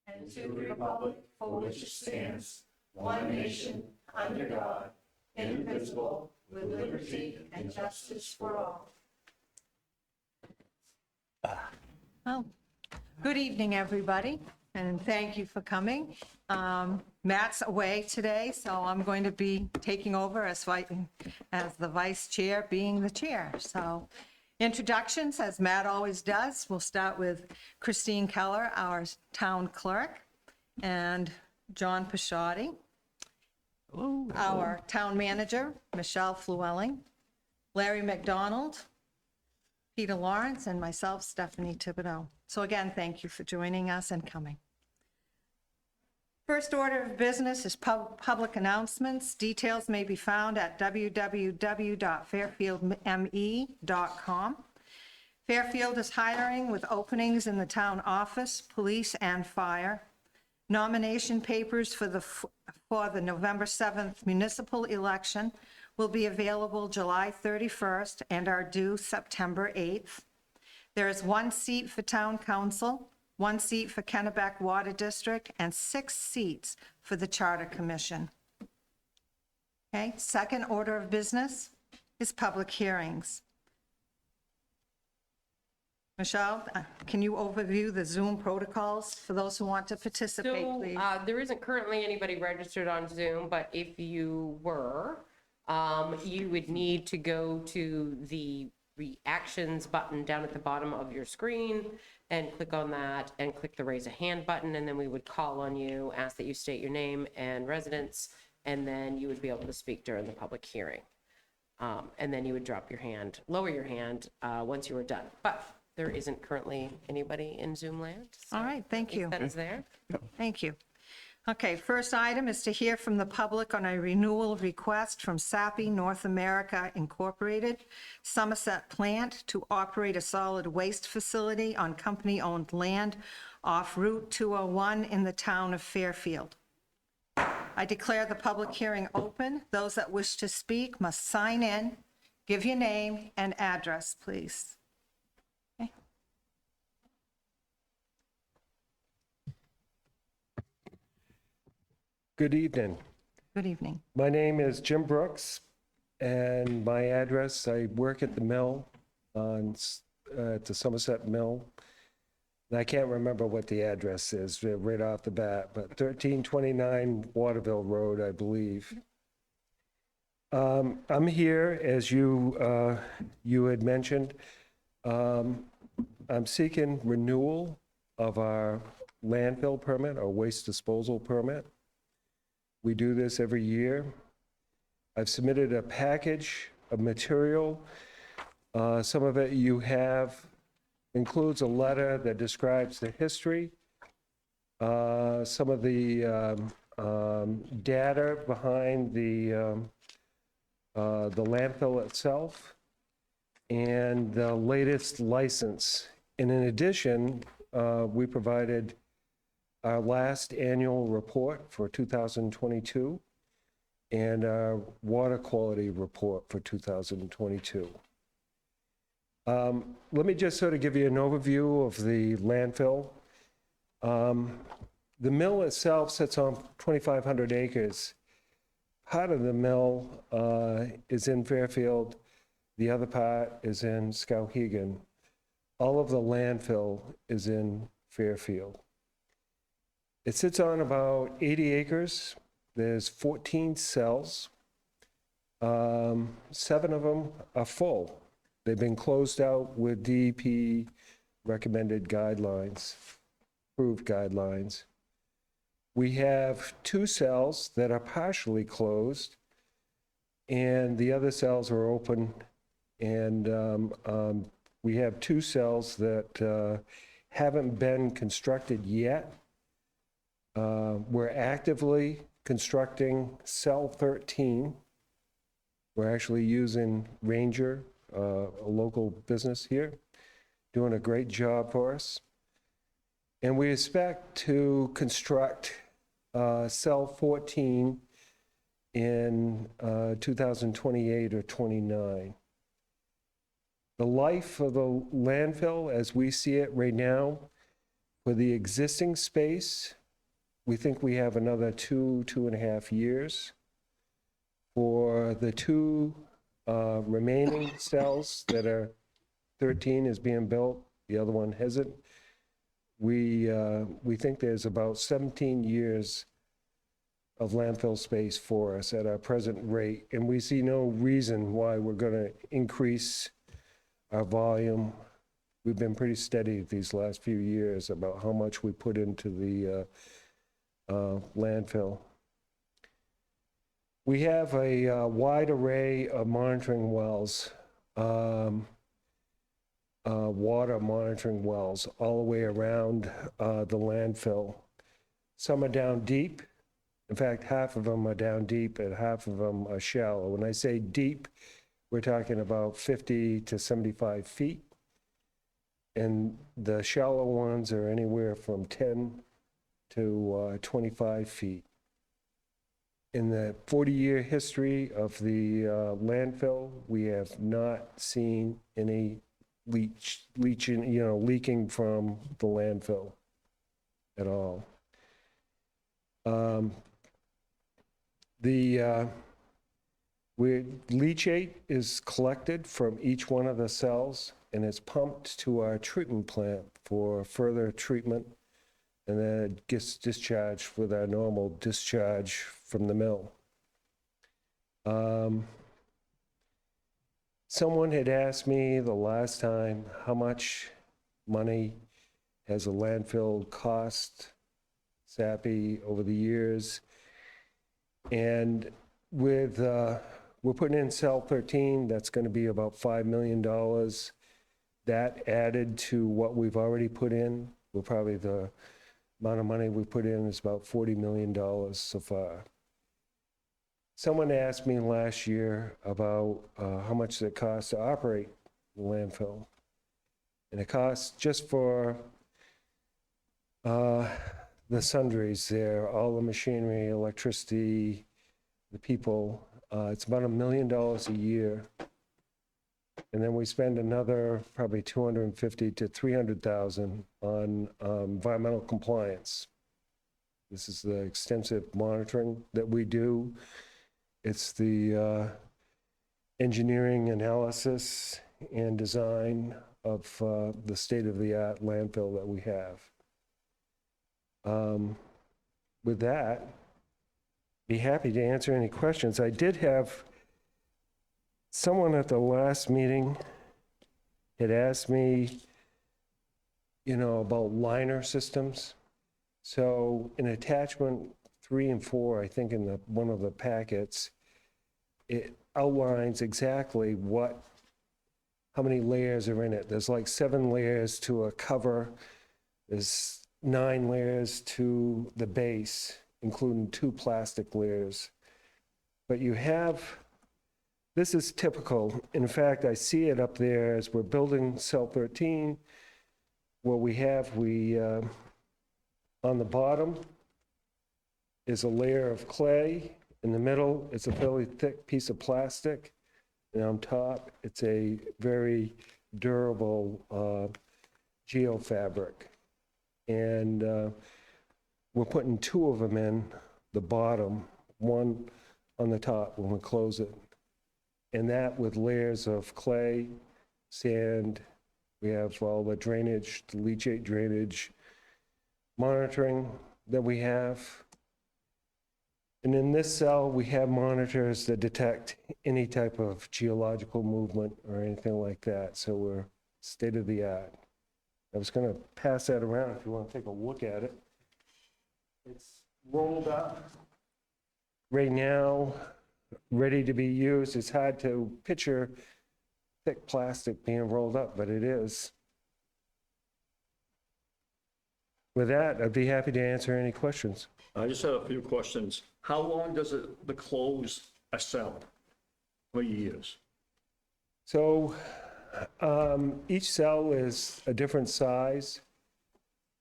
and to the republic for which it stands, one nation, under God, indivisible, with liberty and justice for all. Well, good evening, everybody, and thank you for coming. Matt's away today, so I'm going to be taking over as the vice chair, being the chair. So introductions, as Matt always does. We'll start with Christine Keller, our town clerk, and John Pisciotti, our town manager, Michelle Flewelling, Larry McDonald, Peter Lawrence, and myself, Stephanie Thibodeau. So again, thank you for joining us and coming. First order of business is public announcements. Details may be found at www.fairfieldme.com. Fairfield is hiring with openings in the town office, police, and fire. Nomination papers for the November 7th municipal election will be available July 31st and are due September 8th. There is one seat for town council, one seat for Kennebec Water District, and 6 seats for the Charter Commission. Okay, second order of business is public hearings. Michelle, can you overview the Zoom protocols for those who want to participate, please? There isn't currently anybody registered on Zoom, but if you were, you would need to go to the reactions button down at the bottom of your screen and click on that and click the raise a hand button, and then we would call on you, ask that you state your name and residence, and then you would be able to speak during the public hearing. And then you would drop your hand, lower your hand once you were done. But there isn't currently anybody in Zoom land. So All right, thank you. that is there. Thank you. Okay, first item is to hear from the public on a renewal request from Sappi North America Incorporated, Somerset Plant, to operate a solid waste facility on company-owned land off Route 201 in the town of Fairfield. I declare the public hearing open. Those that wish to speak must sign in, give your name and address, please. Okay. Good evening. Good evening. My name is Jim Brooks, and my address, I work at the mill, at the Somerset Mill. And I can't remember what the address is right off the bat, but 1329 Waterville Road, I believe. I'm here, as you had mentioned. I'm seeking renewal of our landfill permit, our waste disposal permit. We do this every year. I've submitted a package of material. Some of it you have includes a letter that describes the history, some of the data behind the landfill itself, and the latest license. And in addition, we provided our last annual report for 2022 and our water quality report for 2022. Let me just sort of give you an overview of the landfill. The mill itself sits on 2,500 acres. Part of the mill is in Fairfield. The other part is in Skowhegan. All of the landfill is in Fairfield. It sits on about 80 acres. There's 14 cells. 7 of them are full. They've been closed out with DEP recommended guidelines, approved guidelines. We have 2 cells that are partially closed, and the other cells are open. And we have 2 cells that haven't been constructed yet. We're actively constructing cell 13. We're actually using Ranger, a local business here, doing a great job for us. And we expect to construct cell 14 in 2028 or 29. The life of the landfill, as we see it right now, For the existing space, we think we have another 2.5 years. For the two remaining cells that are 13 is being built, the other one hasn't. We think there's about 17 years of landfill space for us at our present rate, and we see no reason why we're going to increase our volume. We've been pretty steady these last few years about how much we put into the landfill. We have a wide array of monitoring wells, water monitoring wells all the way around the landfill. Some are down deep. In fact, half of them are down deep and half of them are shallow. When I say deep, we're talking about 50 to 75 feet. And the shallow ones are anywhere from 10 to 25 feet. In the 40-year history of the landfill, we have not seen any leaking from the landfill at all. Leachate is collected from each one of the cells and it's pumped to our treatment plant for further treatment, and then it gets discharged with our normal discharge from the mill. Someone had asked me the last time, how much money has a landfill cost SAPI over the years? And with, we're putting in cell 13, that's going to be about $5 million. That added to what we've already put in, well, probably the amount of money we put in is about $40 million so far. Someone asked me last year about how much it costs to operate the landfill. And it costs just for the sundries there, all the machinery, electricity, the people, it's about $1 million a year. And then we spend another probably 250 to 300,000 on environmental compliance. This is the extensive monitoring that we do. It's the engineering analysis and design of the state-of-the-art landfill that we have. With that, be happy to answer any questions. I did have someone at the last meeting had asked me, about liner systems. So in attachment 3 and 4, I think in one of the packets, it outlines exactly how many layers are in it. There's like 7 layers to a cover. There's 9 layers to the base, including 2 plastic layers. But this is typical. In fact, I see it up there as we're building cell 13. What we on the bottom is a layer of clay. In the middle, it's a fairly thick piece of plastic. And on top, it's a very durable geofabric. And we're putting 2 of them in the bottom, 1 on the top when we close it. And that with layers of clay, sand, we have all the drainage, the leachate drainage monitoring that we have. And in this cell, we have monitors that detect any type of geological movement or anything like that. So we're state of the art. I was going to pass that around if you want to take a look at it. It's rolled up right now, ready to be used. It's hard to picture thick plastic being rolled up, but it is. With that, I'd be happy to answer any questions. I just have a few questions. How long does it close a cell? How many years? So each cell is a different size.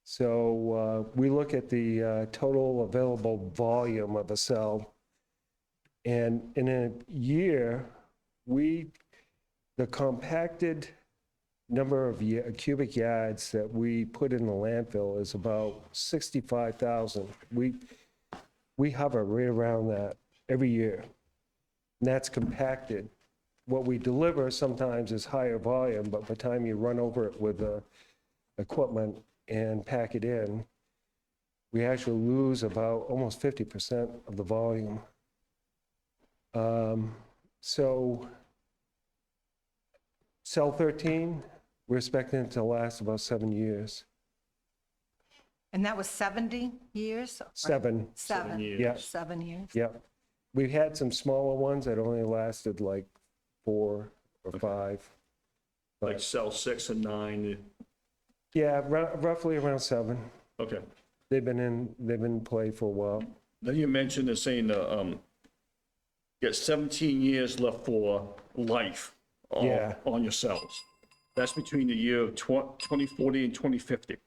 So we look at the total available volume of a cell. And in a year, the compacted number of cubic yards that we put in the landfill is about 65,000. We hover right around that every year. And that's compacted. What we deliver sometimes is higher volume, but by the time you run over it with the equipment and pack it in, we actually lose about almost 50% of the volume. So cell 13, we're expecting it to last about 7 years. And that was 70 years? Seven, Seven. years. Yeah. 7 years. yeah. We've had some smaller ones that only lasted like 4 or 5. Like cell 6 and 9, Yeah, roughly around 7. okay. They've been in play for a while. Then you mentioned the saying, get 17 years left for life Yeah. on your cells. That's between the year 2040 and 2050.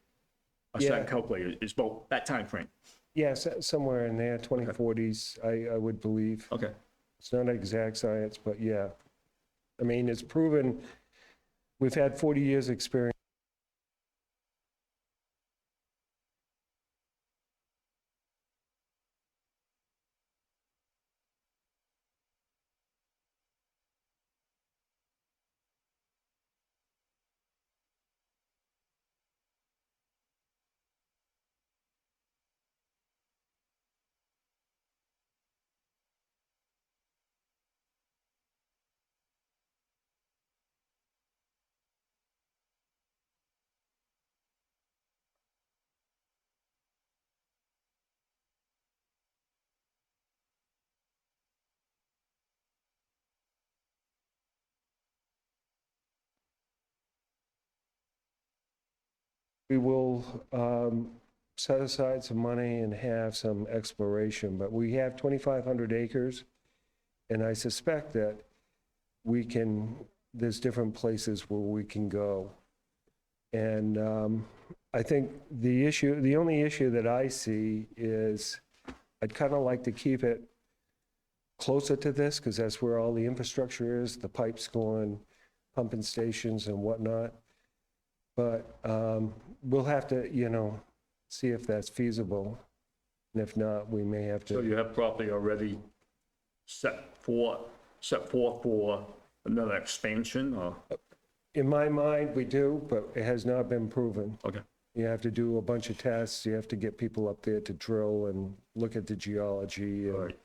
I Yeah. started calculating, it's about that time frame. Yeah, somewhere in there, 2040s, I would believe. Okay. It's not exact science, but yeah. I mean, it's proven, we've had 40 years' experience. We will set aside some money and have some exploration, but we have 2,500 acres, and I suspect that there's different places where we can go. And I think the only issue that I see is I'd kind of like to keep it closer to this, because that's where all the infrastructure is, the pipes going, pumping stations and whatnot. But we'll have to, see if that's feasible. And if not, we may have So to, you have property already set forth for another expansion, or, in my mind, we do, but it has not been proven. okay, You have to do a bunch of tests, you have to get people up there to drill and look at the geology all and right.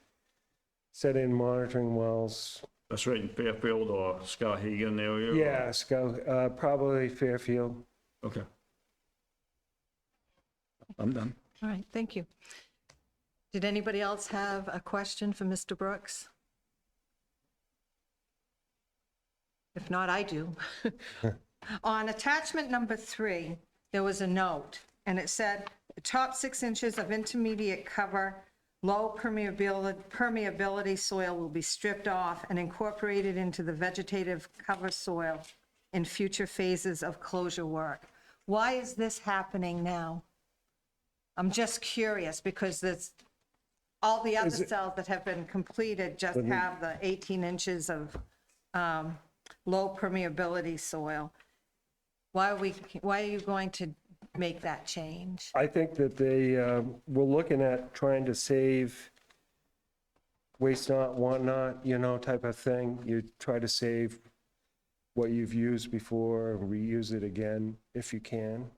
set in monitoring wells. That's right in Fairfield or Skowhegan area? or- Yeah, probably Fairfield. Okay. I'm done. All right, thank you. Did anybody else have a question for Mr. Brooks? If not, I do. On attachment number 3, there was a note, and it said, "The top 6 inches of intermediate cover, low permeability soil will be stripped off and incorporated into the vegetative cover soil in future phases of closure work." Why is this happening now? I'm just curious, because there's, all the other cells that have been completed just have the 18 inches of low permeability soil. Why are you going to make that change? I think that we're looking at trying to save waste not, want not, type of thing. You try to save what you've used before and reuse it again if you can.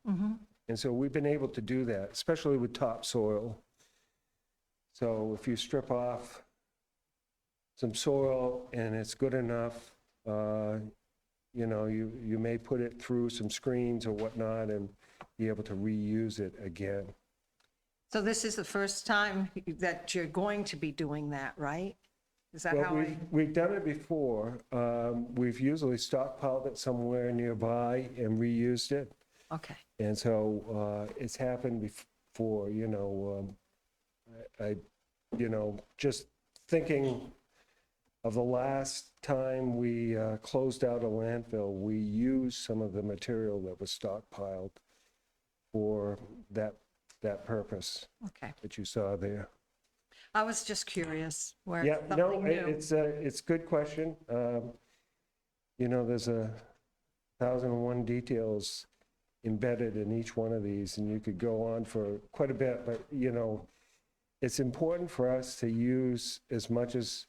And so we've been able to do that, especially with topsoil. So if you strip off some soil and it's good enough, you may put it through some screens or whatnot and be able to reuse it again. So this is the first time that you're going to be doing that, right? Is that how Well, I? we've done it before. We've usually stockpiled it somewhere nearby and reused it. Okay, And so it's happened before, just thinking of the last time we closed out a landfill, we used some of the material that was stockpiled for that purpose okay. that you saw there. I was just curious where Yeah, no, something new. it's a good question. There's a 1,001 details embedded in each one of these, and you could go on for quite a bit, but, you know, it's important for us to use as much as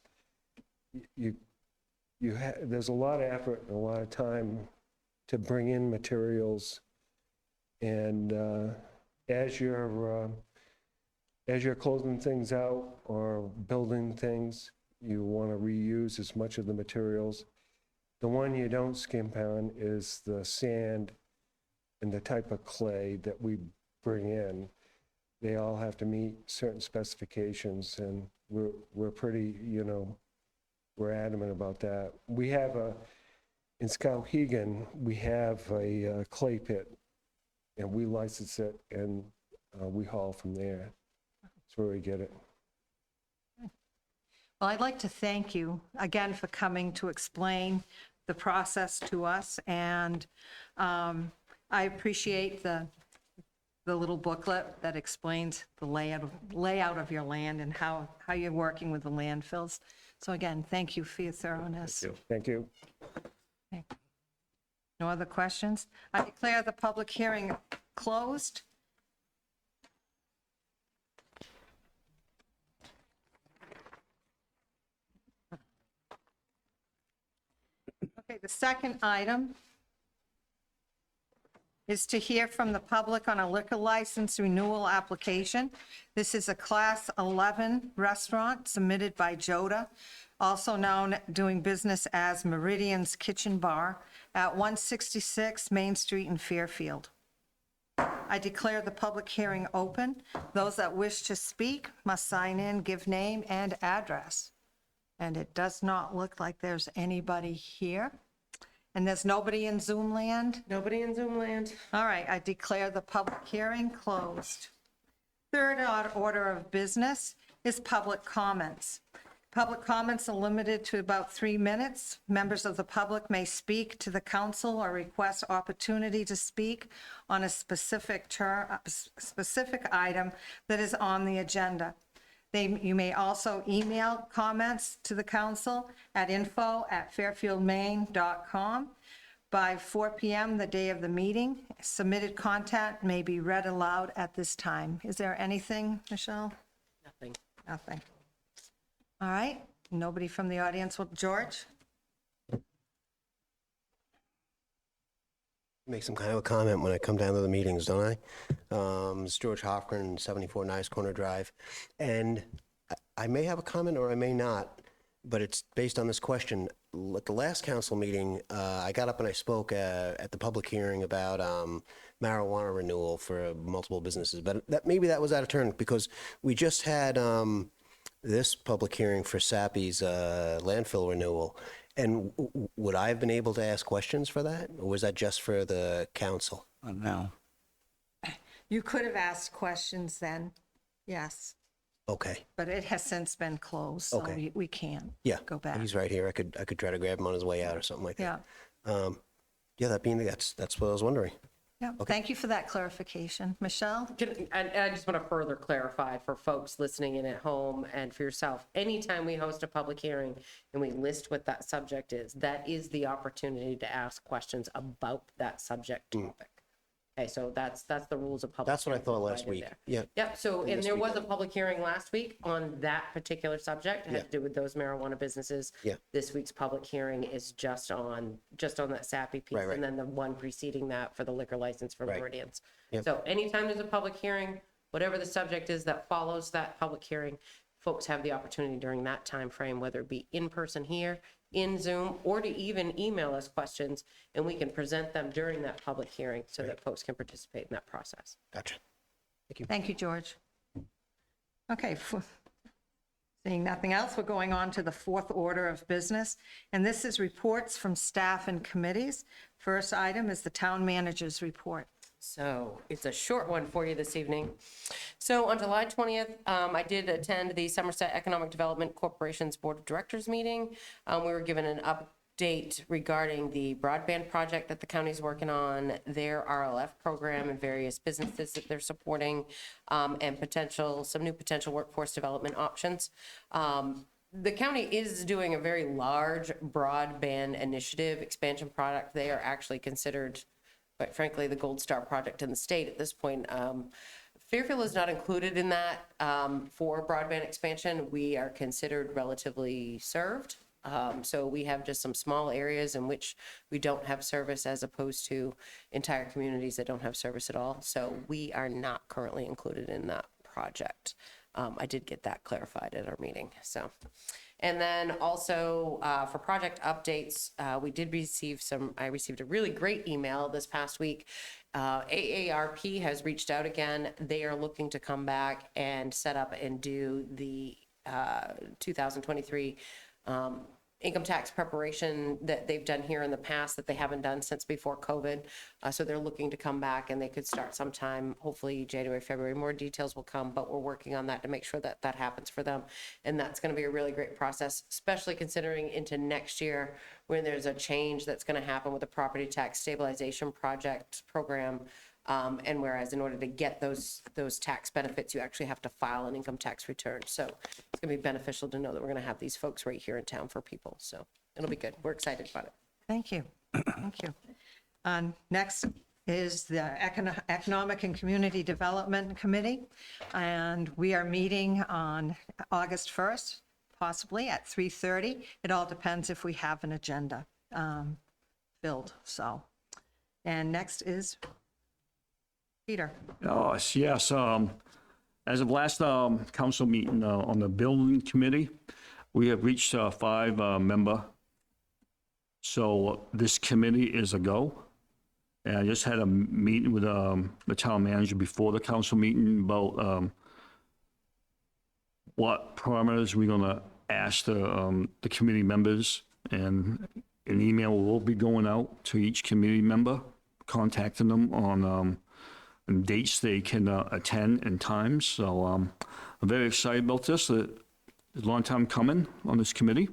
there's a lot of effort and a lot of time to bring in materials. And as you're closing things out or building things, you want to reuse as much of the materials. The one you don't skimp on is the sand and the type of clay that we bring in. They all have to meet certain specifications, and we're pretty, you know, we're adamant about that. We have in Skowhegan, we have a clay pit, and we license it, and we haul from there. That's where we get it. Well, I'd like to thank you again for coming to explain the process to us, and I appreciate the little booklet that explains the layout of your land and how you're working with the landfills. So again, thank you for your thoroughness. Thank you. Okay. No other questions? I declare the public hearing closed. Okay, the second item is to hear from the public on a liquor license renewal application. This is a Class 11 restaurant submitted by Joda, also known doing business as Meridian's Kitchen Bar at 166 Main Street in Fairfield. I declare the public hearing open. Those that wish to speak must sign in, give name and address. And it does not look like there's anybody here. And there's nobody in Zoom land? Nobody in Zoom land? All right, I declare the public hearing closed. Third order of business is public comments. Public comments are limited to about 3 minutes. Members of the public may speak to the council or request opportunity to speak on a specific item that is on the agenda. You may also email comments to the council at info@fairfieldmaine.com by 4 p.m. the day of the meeting. Submitted content may be read aloud at this time. Is there anything, Michelle? Nothing. Nothing. All right, nobody from the audience. Well, George? Make some kind of a comment when I come down to the meetings, don't I? It's George Hoffgren, 74 Nice Corner Drive. And I may have a comment or I may not, but it's based on this question. At the last council meeting, I got up and I spoke at the public hearing about marijuana renewal for multiple businesses. But maybe that was out of turn because we just had this public hearing for Sappy's landfill renewal. And would I have been able to ask questions for that? Or was that just for the council? No. You could have asked questions then, yes, Okay. but it has since been closed, so Okay. we can't Yeah. go back. He's right here. I could try to grab him on his way out or something like Yeah, that. Yeah, that being, that's what I was wondering. yeah. Thank you for that clarification. Michelle? And I just want to further clarify for folks listening in at home and for yourself, anytime we host a public hearing and we list what that subject is, that is the opportunity to ask questions about that subject topic. Okay, so that's the rules of public. That's what I hearing thought last provided week. there. Yeah. Yep, so, and there was a public hearing last week on that particular subject, it had to do with those marijuana businesses. Yeah. This week's public hearing is just on that Sappy piece, Right, right. and then the one preceding that for the liquor license for Right. Meridians. Yep. So anytime there's a public hearing, whatever the subject is that follows that public hearing, folks have the opportunity during that time frame, whether it be in person here, in Zoom, or to even email us questions, and we can present them during that public hearing so that folks can participate in that process. Gotcha. Thank you, George. Okay, seeing nothing else, we're going on to the fourth order of business, and this is reports from staff and committees. First item is the town manager's report. So it's a short one for you this evening. So on July 20th, I did attend the Somerset Economic Development Corporation's Board of Directors meeting. We were given an update regarding the broadband project that the county's working on, their RLF program and various businesses that they're supporting, and some new potential workforce development options. the county is doing a very large broadband initiative expansion product. They are actually considered, quite frankly, the gold star project in the state at this point. Fairfield is not included in that for broadband expansion. We are considered relatively served. So we have just some small areas in which we don't have service as opposed to entire communities that don't have service at all. So we are not currently included in that project. I did get that clarified at our meeting, so. And then also for project updates, I received a really great email this past week. AARP has reached out again. They are looking to come back and set up and do the 2023 income tax preparation that they've done here in the past that they haven't done since before COVID. So they're looking to come back and they could start sometime, hopefully January, February. More details will come, but we're working on that to make sure that that happens for them. And that's going to be a really great process, especially considering into next year when there's a change that's going to happen with the property tax stabilization project program. And whereas in order to get those tax benefits, you actually have to file an income tax return. So it's gonna be beneficial to know that we're gonna have these folks right here in town for people. So it'll be good. We're excited about it. Thank you. Thank you. Next is the Economic and Community Development Committee. And we are meeting on August 1st, possibly at 3:30. It all depends if we have an agenda filled, so. And next is Peter. Yes, as of last council meeting on the building committee, we have reached a 5-member. So this committee is a go. And I just had a meeting with the town manager before the council meeting about what parameters we're gonna ask the committee members. And an email will be going out to each committee member, contacting them on and dates they can attend and times. So I'm very excited about this. It's a long time coming on this committee.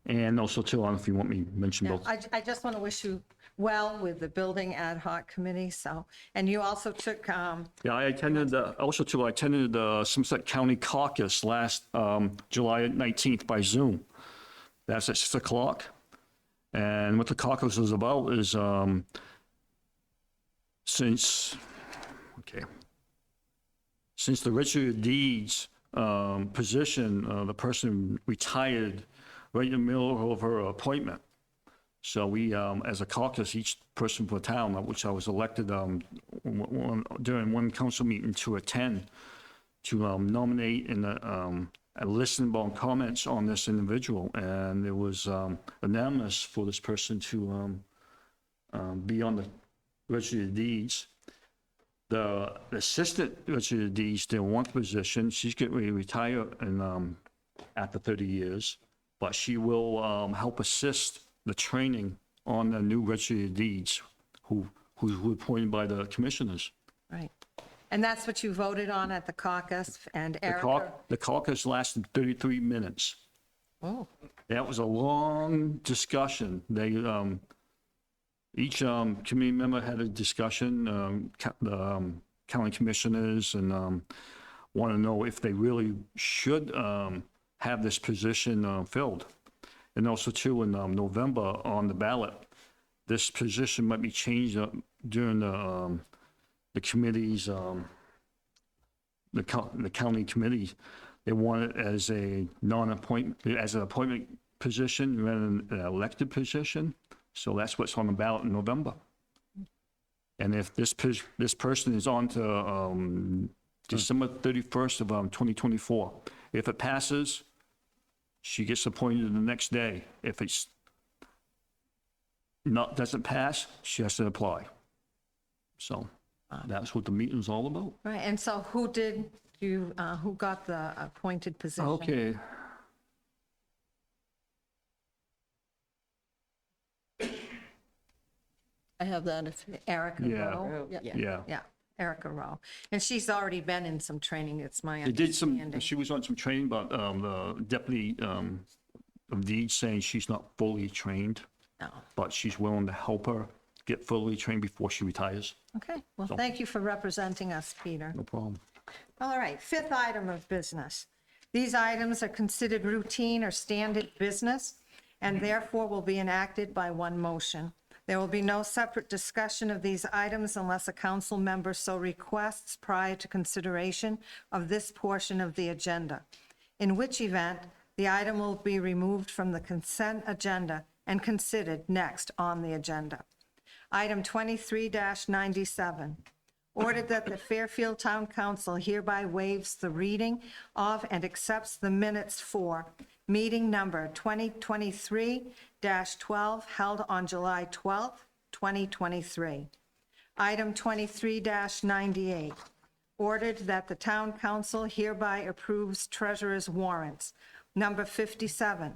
And also too, I don't know if you want me to mention Yeah, both. I just want to wish you well with the Building Ad Hoc Committee, so, and you also took, Yeah, I attended, also too, I attended the Somerset County Caucus last July 19th by Zoom. That's at 6 o'clock. And what the caucus is about is since the register of deeds position, the person retired right in the middle of her appointment. So we, as a caucus, each person per town, which I was elected during one council meeting to attend, to nominate and listen about comments on this individual. And it was unanimous for this person to be on the Register of Deeds. The assistant Register of Deeds didn't want the position. She's getting ready to retire after 30 years, but she will help assist the training on the new Register of Deeds, who's appointed by the commissioners. right. And that's what you voted on at the caucus, and Erica? The caucus lasted 33 minutes. Oh, That was a long discussion. They, each committee member had a discussion, the county commissioners, and want to know if they really should have this position filled. And also too, in November on the ballot, this position might be changed during the committees, the county committee. They want it as a non-appointment, as an appointment position rather than an elected position. So that's what's on the ballot in November. And if this person is on to December 31st of 2024, if it passes, she gets appointed the next day. If it's doesn't pass, she has to apply. So that's what the meeting's all about. right, and so who got the appointed position? Okay. I have that, it's Erica Yeah. Rowe. Yeah. Yeah, Erica Rowe. And she's already been in some training, it's my They did understanding. she was on some training, but the deputy of deeds saying she's not fully trained, No. but she's willing to help her get fully trained before she retires. Okay, well, thank you for representing us, Peter. No problem. All right, fifth item of business. These items are considered routine or standard business and therefore will be enacted by one motion. There will be no separate discussion of these items unless a council member so requests prior to consideration of this portion of the agenda, in which event the item will be removed from the consent agenda and considered next on the agenda. Item 23-97, ordered that the Fairfield Town Council hereby waives the reading of and accepts the minutes for meeting number 2023-12 held on July 12th, 2023. Item 23-98, ordered that the Town Council hereby approves treasurer's warrants. Number 57,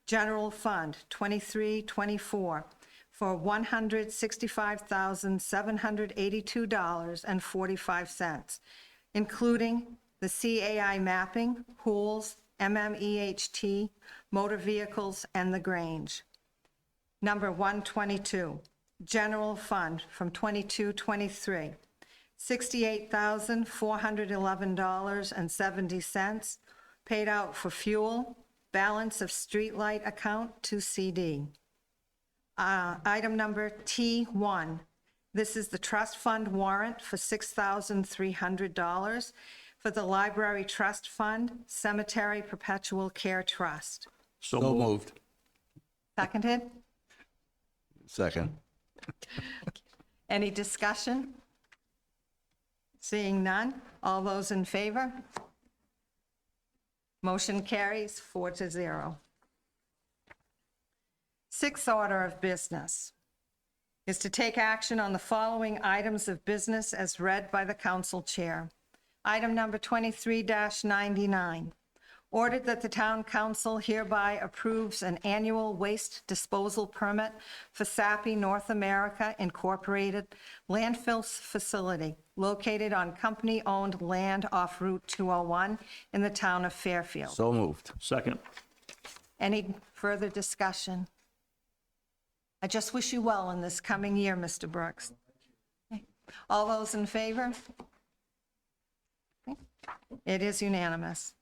General Fund 2324 for $165,782.45, including the CAI mapping, pools, MMEHT, motor vehicles, and the Grange. Number 122, General Fund from 2223, $68,411.70, paid out for fuel, balance of streetlight account to CD. Item number T1, this is the trust fund warrant for $6,300 for the Library Trust Fund, Cemetery Perpetual Care Trust. So So moved. moved. Seconded? Second. Any discussion? Seeing none, all those in favor? Motion carries 4-0. Sixth order of business is to take action on the following items of business as read by the council chair. Item number 23-99, ordered that the town council hereby approves an annual waste disposal permit for Sappi North America Incorporated landfill facility located on company-owned land off Route 201 in the town of Fairfield. So moved. Second. Any further discussion? I just wish you well in this coming year, Mr. Brooks. Okay. All those in favor? Okay. It is unanimous.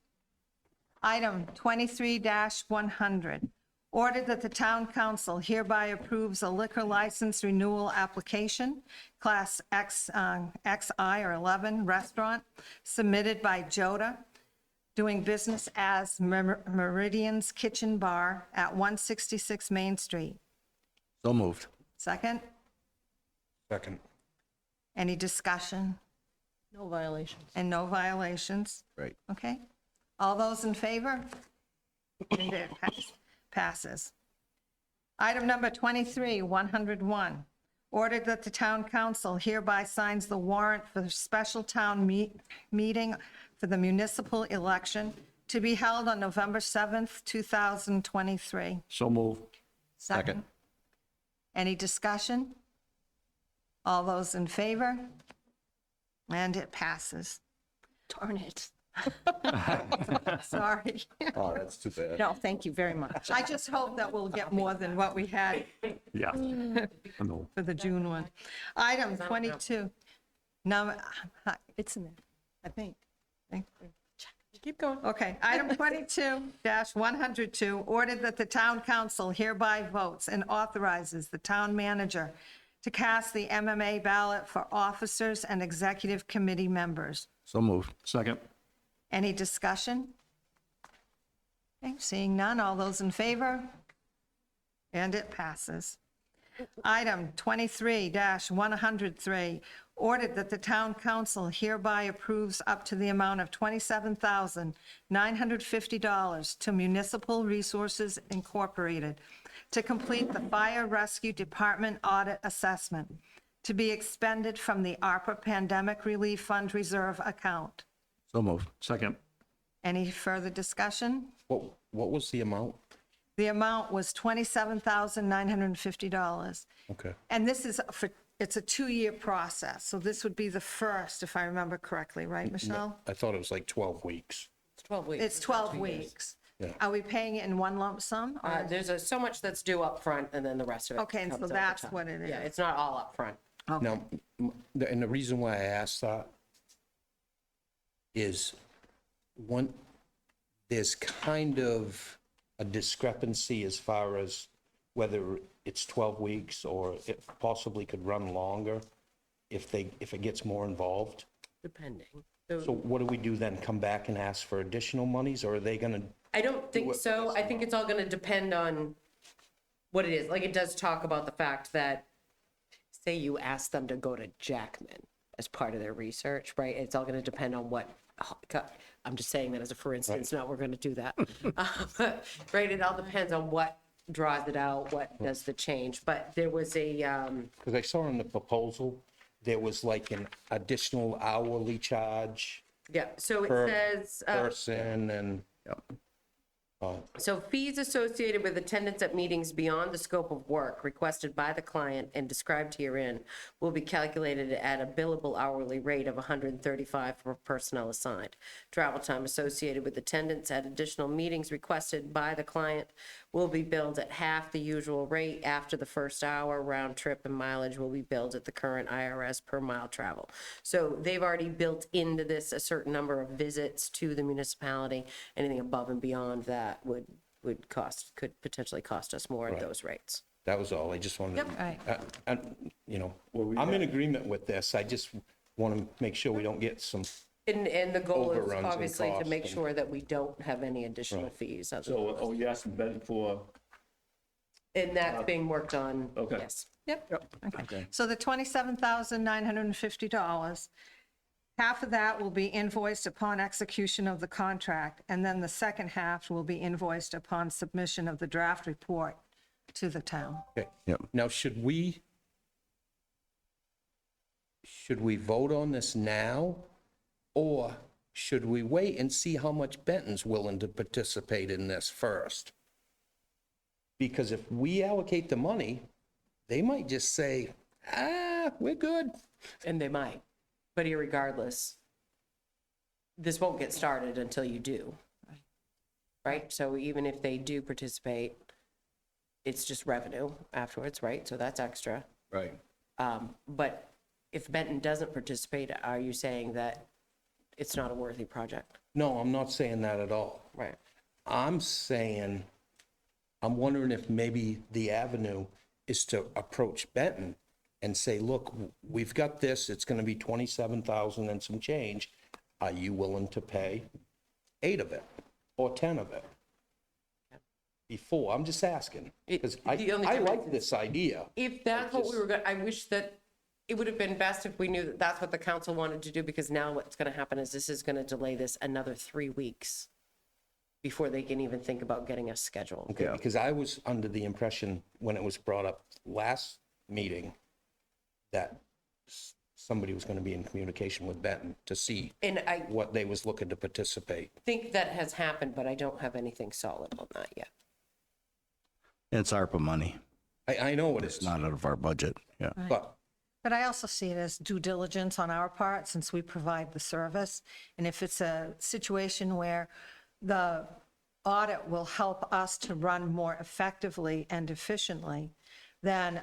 Item 23-100, ordered that the town council hereby approves a liquor license renewal application, Class X, XI or 11 restaurant, submitted by Joda, doing business as Meridian's Kitchen Bar at 166 Main Street. So moved. Second? Second. Any discussion? No violations. And no violations? Right. Okay. All those in favor? And it passes. Item number 23-101, ordered that the town council hereby signs the warrant for the special town meeting for the municipal election to be held on November 7th, 2023. So moved. Second. Any discussion? All those in favor? And it passes. Darn it. Sorry. Oh, that's too bad. No, thank you very much. I just hope that we'll get more than what we had Yeah. I know. for the June one. Item 22. No, it's in there, I think. Keep going. Okay, item 22-102, ordered that the town council hereby votes and authorizes the town manager to cast the MMA ballot for officers and executive committee members. So moved. Second. Any discussion? Okay, seeing none, all those in favor? And it passes. Item 23-103, ordered that the town council hereby approves up to the amount of $27,950 to Municipal Resources Incorporated to complete the Fire Rescue Department audit assessment to be expended from the ARPA Pandemic Relief Fund Reserve account. So moved. Second. Any further discussion? What was the amount? The amount was $27,950. Okay. And this is it's a 2-year process, so this would be the first, if I remember correctly, right, Michelle? I thought it was like 12 weeks. It's 12 weeks. It's 12 weeks. Yeah. Are we paying it in one lump sum? or- There's so much that's due up front, and then the rest of it. Okay, and so comes over that's time. what it Yeah, is. it's not all up front. Now, and the reason why I asked that is there's kind of a discrepancy as far as whether it's 12 weeks or it possibly could run longer if it gets more involved. Depending. So what do we do then? Come back and ask for additional monies, or are they gonna? I don't think so. I think it's all gonna depend on what it is. Like, it does talk about the fact that, say you ask them to go to Jackman as part of their research, right? It's all gonna depend on what, I'm just saying that as a for instance, not we're gonna do that. Right, it all depends on what draws it out, what does the change. But there was a, Because I saw in the proposal, there was like an additional hourly charge yeah, so it per says, person and. so fees associated with attendance at meetings beyond the scope of work requested by the client and described herein will be calculated at a billable hourly rate of $135 for personnel assigned. Travel time associated with attendance at additional meetings requested by the client will be billed at half the usual rate after the first hour. Round trip and mileage will be billed at the current IRS per mile travel. So they've already built into this a certain number of visits to the municipality. Anything above and beyond that could potentially cost us more at those rates. That was all. I just wanted, Yep. Right. you know, I'm in agreement with this. I just want to make sure we don't get some, And the goal is Overruns in obviously to cost make and- sure that we don't have any additional fees. So, oh, you asked Ben for, And that's being worked on, Okay. yes. Yep. Okay. So the $27,950, half of that will be invoiced upon execution of the contract, and then the second half will be invoiced upon submission of the draft report to the town. okay. Now, should we vote on this now? Or should we wait and see how much Benton's willing to participate in this first? Because if we allocate the money, they might just say, we're good. And they might, but irregardless, this won't get started until you do. Right? So even if they do participate, it's just revenue afterwards, right? So that's extra. Right. But if Benton doesn't participate, are you saying that it's not a worthy project? No, I'm not saying that at all. Right. I'm saying, I'm wondering if maybe the avenue is to approach Benton and say, look, we've got this, it's gonna be 27,000 and some change. Are you willing to pay 8 of it or 10 of it? Before, I'm just asking, because The only I difference like this idea. If that's what we were going, I wish that it would have been best if we knew that that's what the council wanted to do, because now what's going to happen is this is going to delay this another 3 weeks before they can even think about getting a schedule. Okay, because I was under the impression when it was brought up last meeting that somebody was going to be in communication with Benton to see And I what they was looking to participate. think that has happened, but I don't have anything solid on that yet. It's ARPA money. I know it It's is, not out of our budget. Yeah. but But I also see it as due diligence on our part, since we provide the service. And if it's a situation where the audit will help us to run more effectively and efficiently, then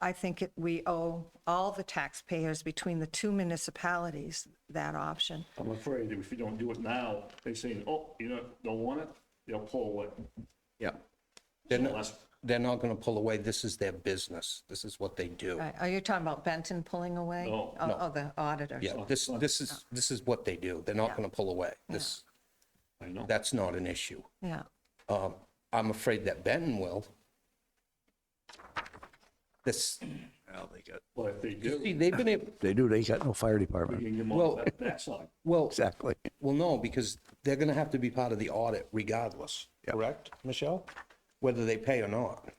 I think we owe all the taxpayers between the two municipalities that option. I'm afraid if you don't do it now, they say, oh, you don't want it, they'll pull away. yeah, they're not going to pull away. This is their business. This is what they do. Right. Are you talking about Benton pulling away? No. Oh, the auditors. Yeah, this is what they do. They're not going to pull away. I know. That's not an issue. Yeah. I'm afraid that Benton will. This, But if they do, see, they've been able, They do. They got no fire you department. can get Well- them on that side. well, Exactly. well, no, because they're going to have to be part of the audit regardless, correct, Michelle? Whether they pay or not.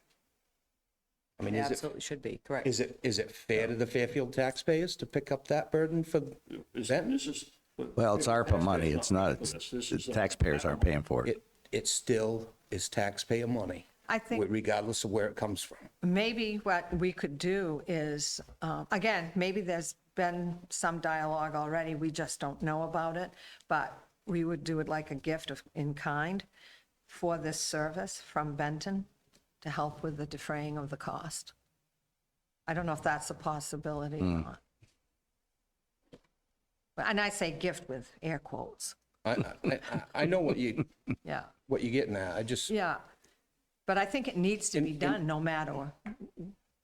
I mean, It is it, absolutely should be, correct. is it fair to the Fairfield taxpayers to pick up that burden for Benton? This is. Well, it's ARPA money. It's not, This it's, is, the taxpayers aren't paying for it. It still is taxpayer money, I think regardless of where it comes from. maybe what we could do is, again, maybe there's been some dialogue already, we just don't know about it, but we would do it like a gift in kind for this service from Benton to help with the defraying of the cost. I don't know if that's a possibility or not. And I say gift with air quotes. I know what Yeah, you're getting at. I just, yeah. But I think it needs to be done, no matter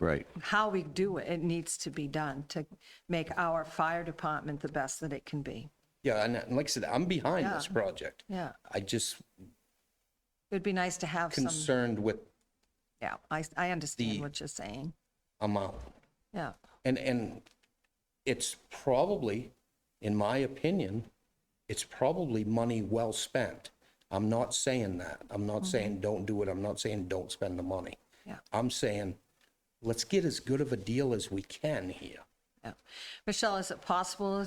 Right. how we do it. It needs to be done to make our fire department the best that it can be. yeah, and like I said, I'm behind this Yeah. project. Yeah, I just it'd be nice to have some, concerned with yeah, I understand the- what you're saying. amount. Yeah, And it's probably, in my opinion, it's probably money well spent. I'm not saying that. I'm not saying don't do it. I'm not saying don't spend the money. yeah, I'm saying, let's get as good of a deal as we can here. yeah. Michelle, is it possible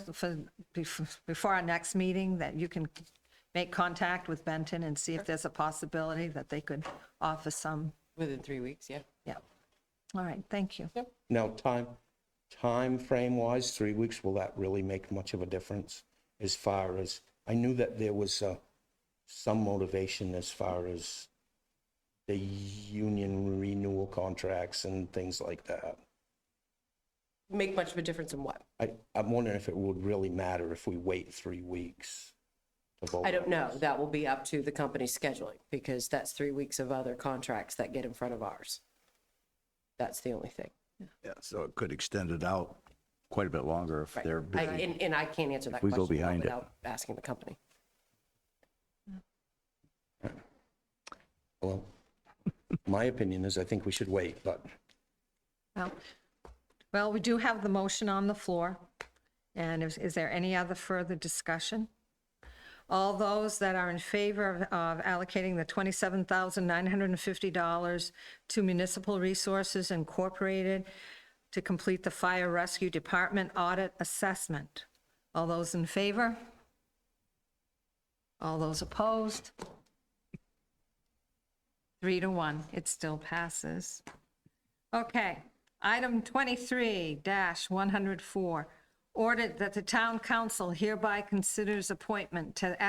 before our next meeting that you can make contact with Benton and see if there's a possibility that they could offer some? Within 3 weeks, yeah. Yeah. All right, thank you. Now, time frame wise, 3 weeks, will that really make much of a difference? As far as, I knew that there was some motivation as far as the union renewal contracts and things like that. Make much of a difference in what? I'm wondering if it would really matter if we wait 3 weeks to vote. I don't on know. this. That will be up to the company's scheduling because that's 3 weeks of other contracts that get in front of ours. That's the only thing. Yeah, so it could extend it out quite a bit longer if Right. they're busy. And I can't answer that we go question behind it. without asking the company. Well, my opinion is I think we should wait, but Well, we do have the motion on the floor. And is there any other further discussion? All those that are in favor of allocating the $27,950 to Municipal Resources Incorporated to complete the Fire Rescue Department audit assessment. All those in favor? All those opposed? 3-1, it still passes. Okay, item 23-104, ordered that the town council hereby considers appointment to the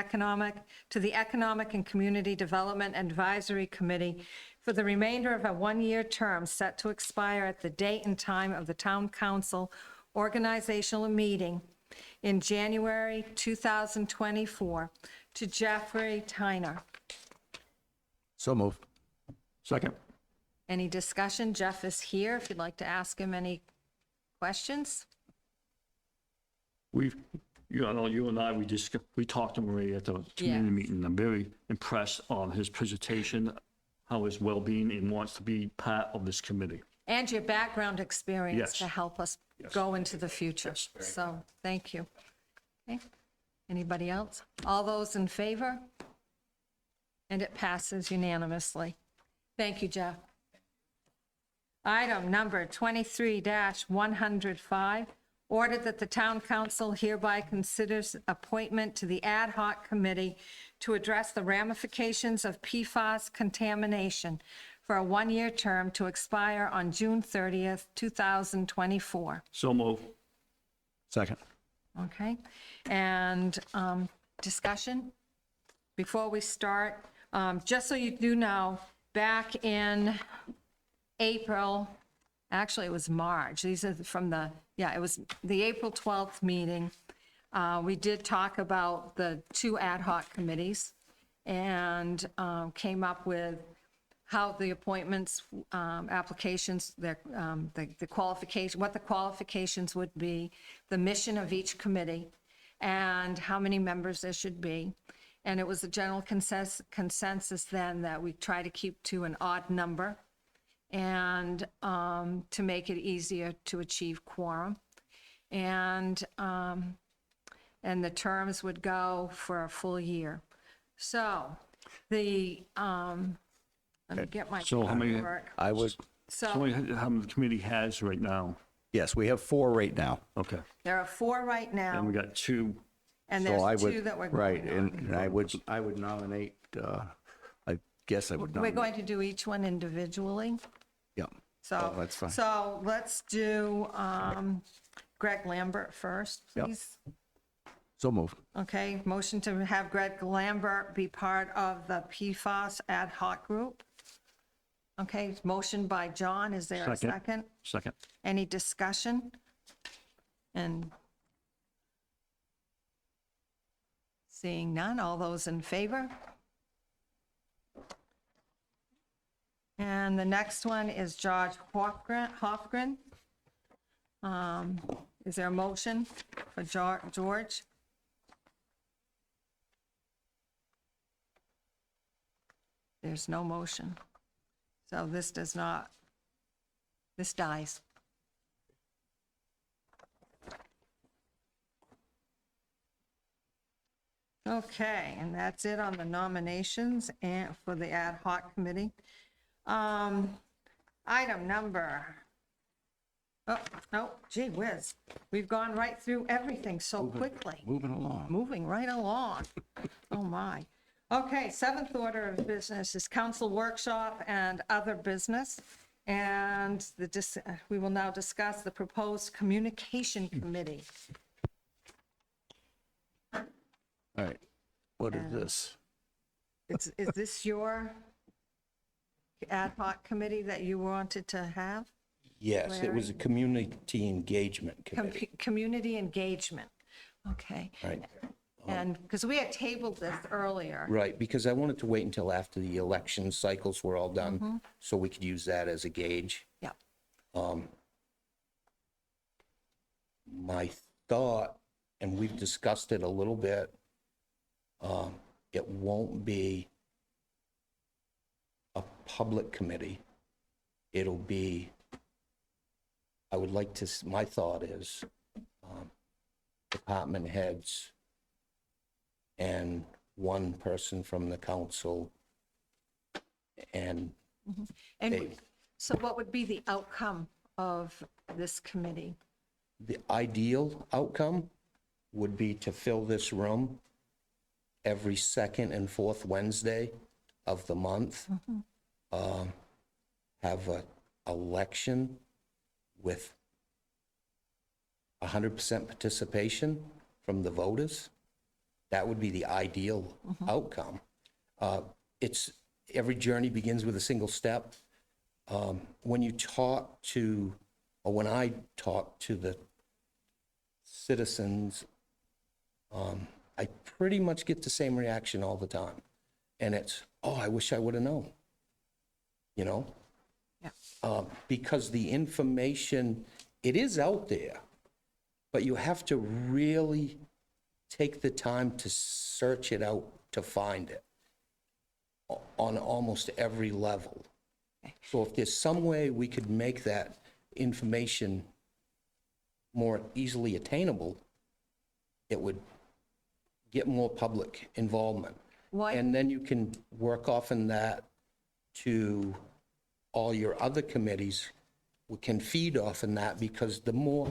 Economic and Community Development Advisory Committee for the remainder of a one-year term set to expire at the date and time of the town council organizational meeting in January 2024 to Jeffrey Tyner. So move. Second. Any discussion? Jeff is here if you'd like to ask him any questions. You know, you and I, we talked to Marie at the community Yes. meeting. I'm very impressed on his presentation, how his well-being and wants to be part of this committee. And your background experience Yes. to help us go into the future. So, thank you. Okay. Anybody else? All those in favor? And it passes unanimously. Thank you, Jeff. Item number 23-105, ordered that the town council hereby considers appointment to the ad hoc committee to address the ramifications of PFAS contamination for a one-year term to expire on June 30th, 2024. So move. Second. Okay, and discussion? Before we start, just so you do know, back in April, actually it was March, these are from the, it was the April 12th meeting. We did talk about the two ad hoc committees and came up with how the appointments, applications, the qualification, what the qualifications would be, the mission of each committee, and how many members there should be. And it was a general consensus then that we try to keep to an odd number and to make it easier to achieve quorum. And the terms would go for a full year. So the, let me get my So how many- paperwork. I would, How many the committee has right now? yes, we have 4 right now. Okay. There are 4 right And we now, got 2. and So I there's would, 2 that we're right, going on. and I would nominate, I guess I would We're nominate. going to do each one individually. Yeah. So, Oh, that's fine. So let's do Greg Lambert first, Yep. please. So move. Okay, motion to have Greg Lambert be part of the PFAS ad hoc group. Okay, motion by John, is there a Second. second? Second. Any discussion? And Seeing none, all those in favor? And the next one is George Hofgren. Is there a motion for George? There's no motion. So this dies. Okay, and that's it on the nominations and for the ad hoc committee. Item number, oh, gee whiz, we've gone right through everything so quickly. Moving along. Moving right along. Oh, my. Okay, seventh order of business is council workshop and other business. And we will now discuss the proposed communication committee. All right. What is this? Is this your ad hoc committee that you wanted to have? Yes, it was a community engagement committee. Community engagement. Okay. Right. And, because we had tabled this earlier. Right, because I wanted to wait until after the election cycles were all done, so we could use that as a gauge. Yeah. My thought, and we've discussed it a little bit, it won't be a public committee. It'll be, I would like to, my thought is, department heads and one person from the council, and And Dave. so what would be the outcome of this committee? the ideal outcome would be to fill this room every second and fourth Wednesday of the month. Have a election with 100% participation from the voters. That would be the ideal outcome. It's, every journey begins with a single step. When you talk to, or when I talk to the citizens, I pretty much get the same reaction all the time. And it's, oh, I wish I would have known, you know? Yeah. Because the information, it is out there, but you have to really take the time to search it out to find it on almost every level. So if there's some way we could make that information more easily attainable, it would get more public involvement. Why- And then you can work off in that to all your other committees can feed off in that, because the more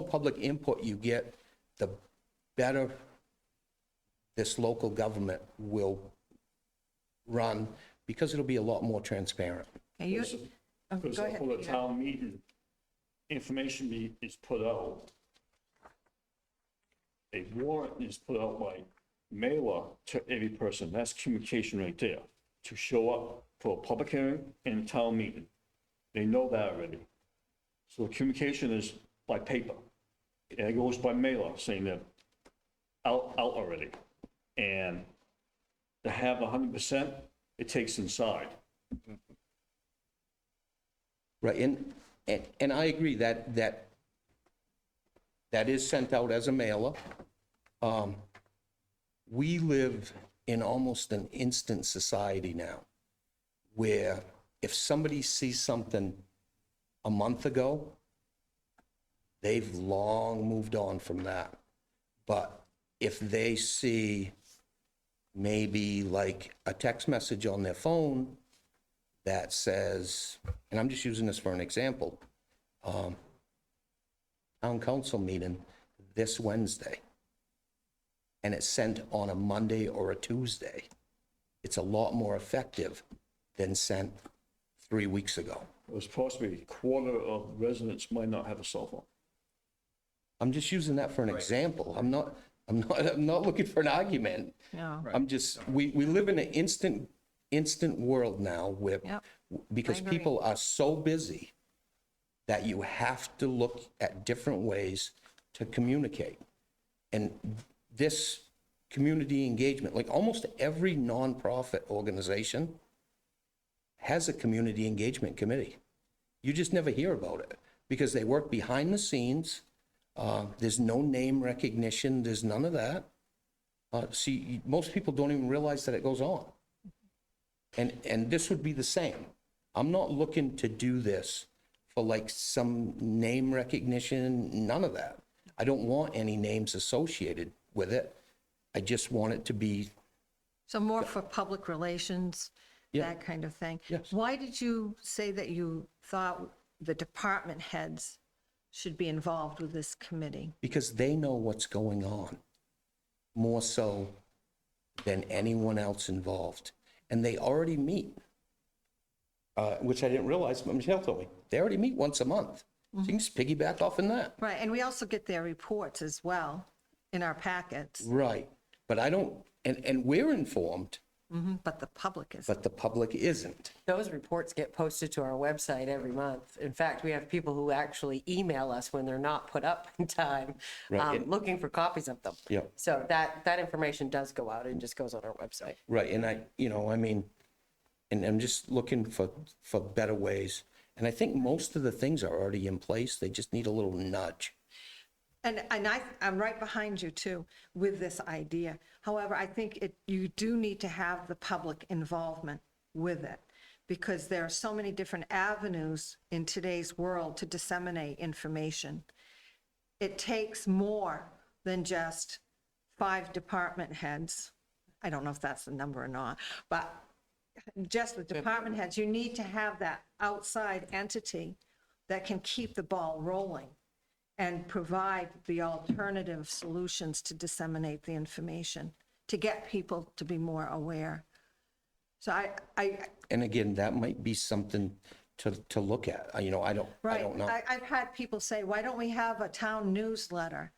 public input you get, the better this local government will run, because it'll be a lot more transparent. Okay, you, oh, Because go ahead. for the town meeting, information is put out. A warrant is put out by mailer to every person. That's communication right there. To show up for a public hearing and a town meeting. They know that already. So communication is by paper. And it goes by mailer, saying they're out already. And to have 100%, it takes inside. Right, and I agree that is sent out as a mailer. We live in almost an instant society now, where if somebody sees something a month ago, they've long moved on from that. But if they see maybe like a text message on their phone that says, and I'm just using this for an example, town council meeting this Wednesday, and it's sent on a Monday or a Tuesday, it's a lot more effective than sent 3 weeks ago. It was possibly a quarter of residents might not have a cell phone. I'm just using that for an example. I'm not looking for an argument. No. I'm just, we live in an instant world now where, Yep. because I agree. people are so busy that you have to look at different ways to communicate. And this community engagement. Like almost every nonprofit organization has a community engagement committee. You just never hear about it because they work behind the scenes. There's no name recognition. There's none of that. See, most people don't even realize that it goes on. And this would be the same. I'm not looking to do this for like some name recognition, none of that. I don't want any names associated with it. I just want it to be, So more for public relations, Yeah. that kind of thing. Yes. Why did you say that you thought the department heads should be involved with this committee? because they know what's going on more so than anyone else involved. And they already meet, which I didn't realize, but Michelle told me. They already meet once a month. So you can just piggyback off in that. Right, and we also get their reports as well in our packets, Right. But I don't, and we're informed, but the public is. but the public isn't. Those reports get posted to our website every month. In fact, we have people who actually email us when they're not put up in time, Right. looking for copies of them. Yeah. So that information does go out and just goes on our website. Right, and I mean, and I'm just looking for better ways. And I think most of the things are already in place. They just need a little nudge. And I'm right behind you too with this idea. However, I think you do need to have the public involvement with it because there are so many different avenues in today's world to disseminate information. It takes more than just 5 department heads. I don't know if that's the number or not, but just the department heads. You need to have that outside entity that can keep the ball rolling and provide the alternative solutions to disseminate the information, to get people to be more aware. So And again, that might be something to look at. I don't know. I've had people say, why don't we have a town newsletter?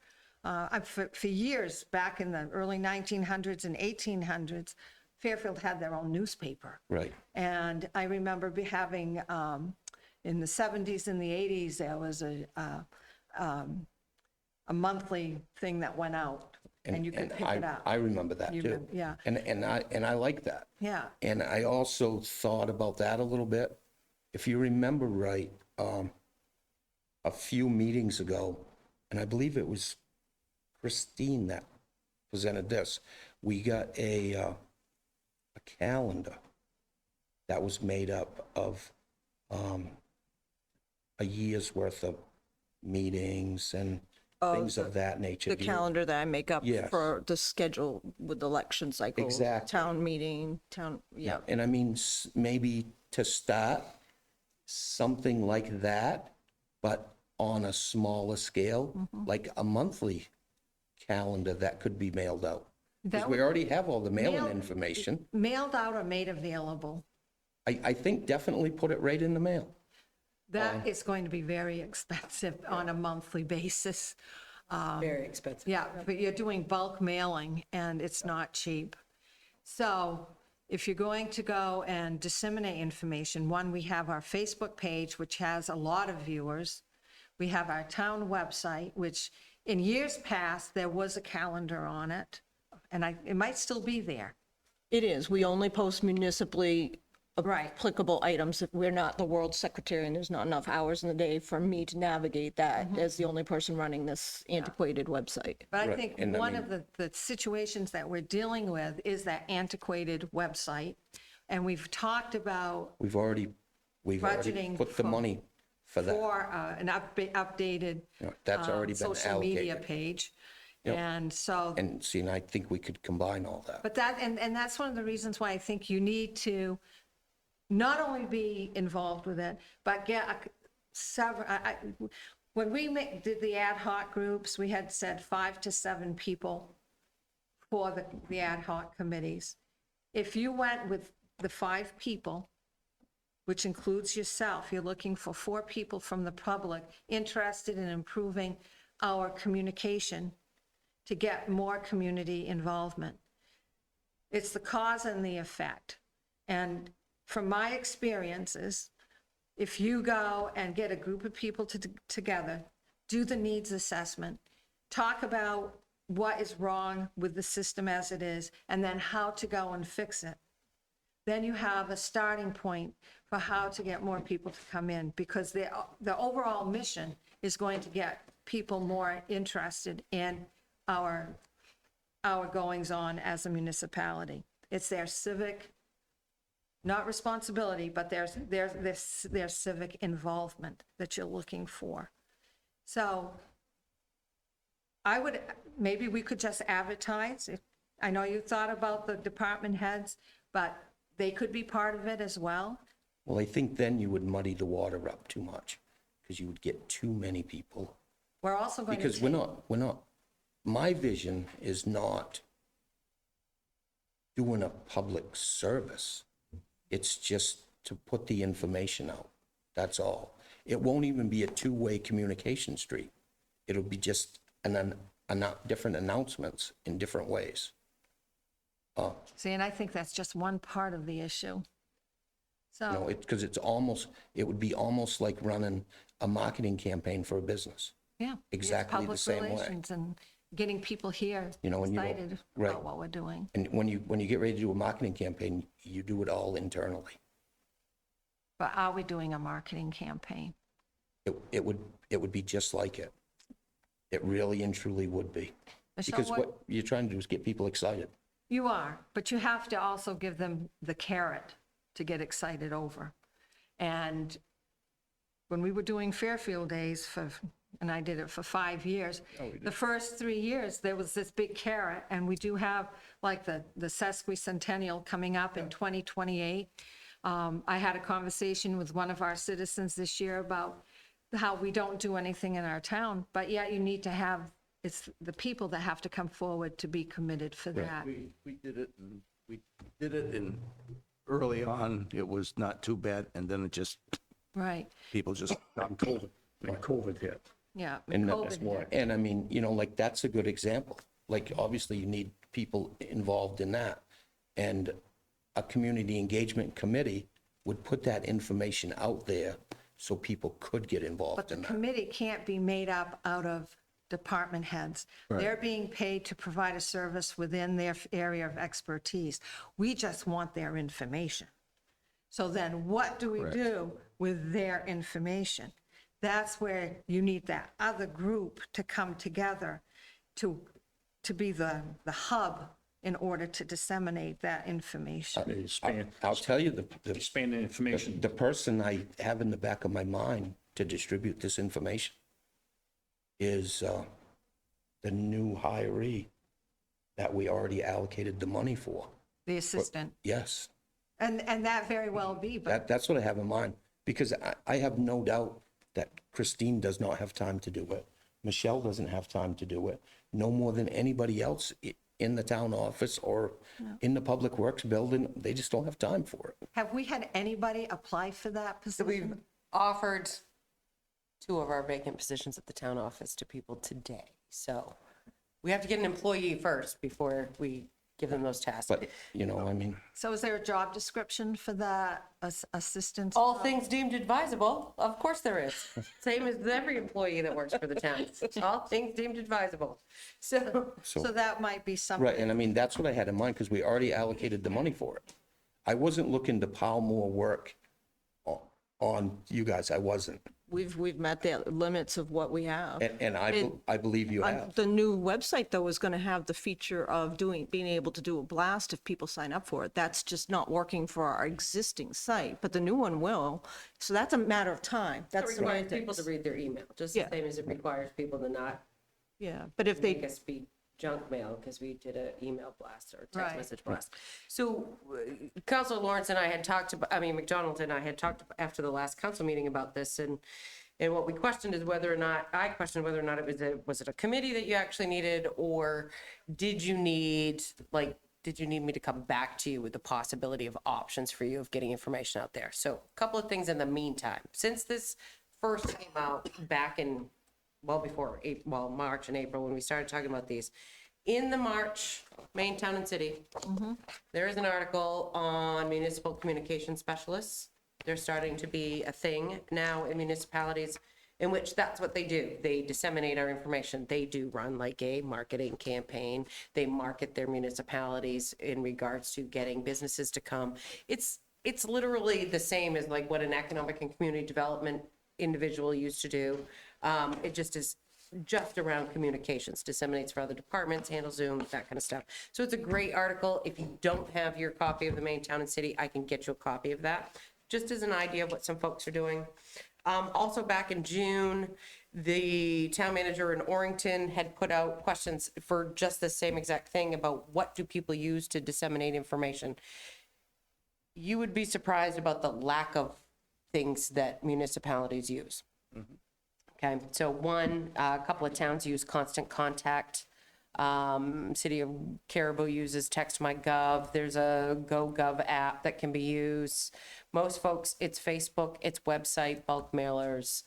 For years, back in the early 1900s and 1800s, Fairfield had their own newspaper. Right. And I remember having, in the 70s and the 80s, there was a monthly thing that went out, and you could pick it up. I remember that You too. remember- yeah. And I like that. Yeah. And I also thought about that a little bit. If you remember right, a few meetings ago, and I believe it was Christine that presented this, we got a calendar that was made up of a year's worth of meetings and things of that nature. The Do you- calendar that I make up Yes. for the schedule with the election cycle. Exactly. Town meeting, yeah. And I mean, maybe to start something like that, but on a smaller scale, like a monthly calendar that could be mailed out. Because That we would- already have all the mailing Mail- information. Mailed out or made available. I think definitely put it right in the mail. That is going to be very expensive on a monthly basis. Very expensive. Yeah, but you're doing bulk mailing, and it's not cheap. So if you're going to go and disseminate information, one, we have our Facebook page, which has a lot of viewers. We have our town website, which in years past, there was a calendar on it, and it might still be there. It is. We only post municipally Right. applicable items. If we're not the world secretary and there's not enough hours in the day for me to navigate that as the only person running this antiquated website. But I Right, think and I one mean- of the situations that we're dealing with is that antiquated website. And we've talked about We've already Budgeting put the for- money for that. an updated Yeah, that's already been social media allocated. page. Yep. And so, And see, and I think we could combine all that. but and that's one of the reasons why I think you need to not only be involved with it, but get several, when we did the ad hoc groups, we had said 5 to 7 people for the ad hoc committees. If you went with the 5 people, which includes yourself, you're looking for 4 people from the public interested in improving our communication to get more community involvement. It's the cause and the effect. And from my experiences, if you go and get a group of people together, do the needs assessment, talk about what is wrong with the system as it is, and then how to go and fix it. Then you have a starting point for how to get more people to come in, because the overall mission is going to get people more interested in our goings-on as a municipality. It's their civic, not responsibility, but their civic involvement that you're looking for. So maybe we could just advertise. I know you thought about the department heads, but they could be part of it as well. Well, I think then you would muddy the water up too much, because you would get too many people. We're also going to Because we're not, my vision is not doing a public service. It's just to put the information out. That's all. It won't even be a two-way communication street. It'll be just different announcements in different ways. See, and I think that's just one part of the issue. You know, So, because it would be almost like running a marketing campaign for a business. yeah. it's exactly the same way. Public relations and getting people here You know, and you don't- excited right. about what we're doing. And when you get ready to do a marketing campaign, you do it all internally. But are we doing a marketing campaign? It would be just like it. It really and truly would be. Michelle, Because what you're trying to do is get people excited. You are, but you have to also give them the carrot to get excited over. And when we were doing Fairfield Days and I did it for 5 years, the first 3 years, there was this big carrot, and we do have like the sesquicentennial coming up in 2028. I had a conversation with one of our citizens this year about how we don't do anything in our town, but yet you need to have, it's the people that have to come forward to be committed for that. We did it and early on, it was not too bad, and then it just, Right, people just, COVID hit. yeah. And COVID hit. And I mean, you know, like, that's a good example. Like, obviously, you need people involved in that. And a community engagement committee would put that information out there so people could get But involved the in that. committee can't be made up out of department heads. They're being paid to provide a service within their area of expertise. We just want their information. So then what do we do with their information? That's where you need that other group to come together to be the hub in order to disseminate that information. Expand, I'll tell you, expand the information. the person I have in the back of my mind to distribute this information is the new hiree that we already allocated the money for. The assistant. Yes, And that very well be, but that's what I have in mind, because I have no doubt that Christine does not have time to do it. Michelle doesn't have time to do it, no more than anybody else in the town office or in the Public Works building. They just don't have time for it. have we had anybody apply for that So we've position? offered 2 of our vacant positions at the town office to people today. So we have to get an employee first before we give them those tasks. But, you know, I mean, So is there a job description for that assistant? All things deemed advisable, of course there is. Same as every employee that works for the town. All things deemed advisable. So, So that might be something. right, and I mean, that's what I had in mind, because we already allocated the money for it. I wasn't looking to pile more work on you guys, I wasn't. We've met the limits of what we have. And I believe you have. The new website, though, is going to have the feature of being able to do a blast if people sign up for it. That's just not working for our existing site, but the new one will. So that's a matter of time. it That's requires people semantics. to read their email, just the Yeah. same as it requires people to not Yeah, but if make they, us be junk mail because we did an email blast or a Right. text message blast. So Councilor Lawrence and I had talked about, McDonald and I had talked after the last council meeting about this, and what we questioned is whether or not, I questioned whether or not was it a committee that you actually needed, or did you need me to come back to you with the possibility of options for you of getting information out there? So a couple of things in the meantime. Since this first came out back in, well before March and April, when we started talking about these, in the March Maine Town and City, there is an article on municipal communication specialists. They're starting to be a thing now in municipalities. in which that's what they do. They disseminate our information. They do run like a marketing campaign. They market their municipalities in regards to getting businesses to come. It's literally the same as like what an economic and community development individual used to do. It just is just around communications, disseminates for other departments, handles Zoom, that kind of stuff. So it's a great article. If you don't have your copy of the Maine Town and City, I can get you a copy of that, just as an idea of what some folks are doing. Also back in June, the town manager in Orrington had put out questions for just the same exact thing about what do people use to disseminate information. You would be surprised about the lack of things that municipalities use. Okay, so a couple of towns use Constant Contact. City of Caribou uses Text My Gov. There's a GoGov app that can be used. Most folks, it's Facebook, it's website, bulk mailers,